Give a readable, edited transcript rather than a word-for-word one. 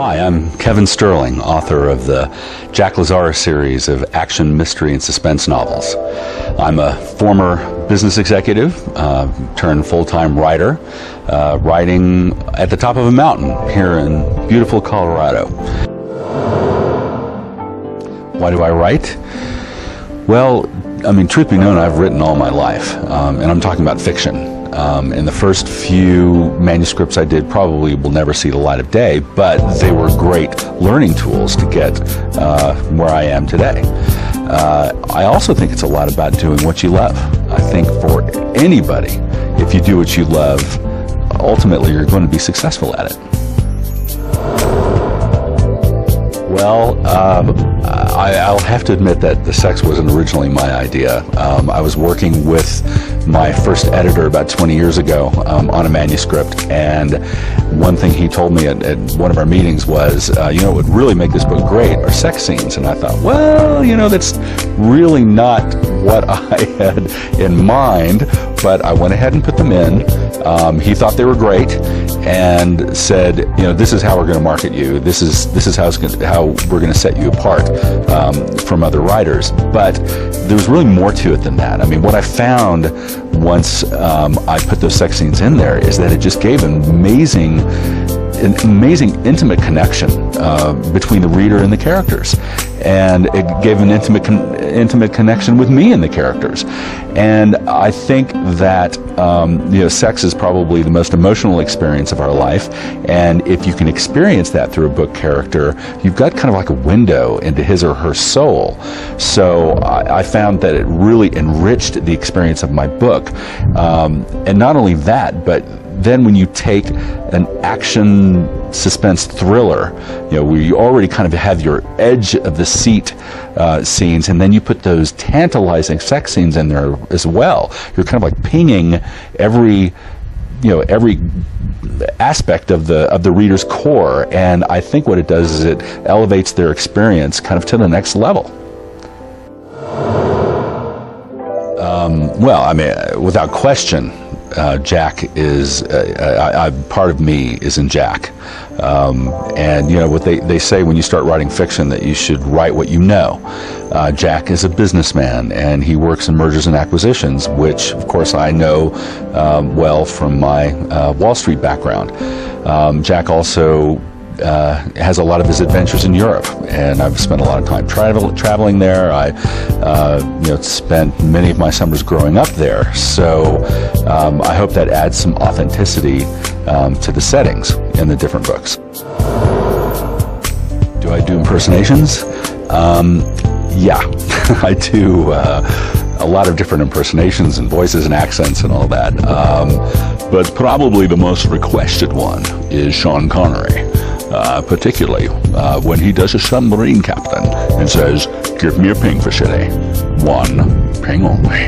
Hi, I'm Kevin Sterling, author of the Jack Lazar Series of action, mystery, and suspense novels. I'm a former business executive, turned full-time writer, writing at the top of a mountain here in beautiful Colorado. Why do I write? Well, I mean, truth be known, I've written all my life, and I'm talking about fiction. And the first few manuscripts I did probably will never see the light of day, but they were great learning tools to get where I am today. I also think it's a lot about doing what you love. I think for anybody, if you do what you love, ultimately you're going to be successful at it. Well, I'll have to admit that the sex wasn't originally my idea. I was working with my first editor about 20 years ago on a manuscript, and one thing he told me at one of our meetings was, what would really make this book great are sex scenes. And I thought, well, that's really not what I had in mind, but I went ahead and put them in. He thought they were great and said, this is how we're going to market you. This is how we're going to set you apart from other writers. But there was really more to it than that. I mean, what I found once I put those sex scenes in there is that it just gave an amazing intimate connection between the reader and the characters, and it gave an intimate connection with me and the characters. And I think that sex is probably the most emotional experience of our life, and if you can experience that through a book character, you've got kind of like a window into his or her soul. So I found that it really enriched the experience of my book, and not only that, but then when you take an action suspense thriller, where you already kind of have your edge of the seat scenes, and then you put those tantalizing sex scenes in there as well, you're kind of like pinging every aspect of the reader's core. And I think what it does is it elevates their experience kind of to the next level. Well, I mean, without question, Jack is part of me is in Jack, and what they say when you start writing fiction, that you should write what you know. Jack is a businessman, and he works in mergers and acquisitions, which of course I know well from my Wall Street background. Jack also has a lot of his adventures in Europe, and I've spent a lot of time traveling there. I spent many of my summers growing up there, so I hope that adds some authenticity to the settings in the different books. Do I do impersonations? Yeah, I do a lot of different impersonations and voices and accents and all that, but probably the most requested one is Sean Connery. Particularly when he does a submarine captain and says, "Give me a ping for city. One ping only."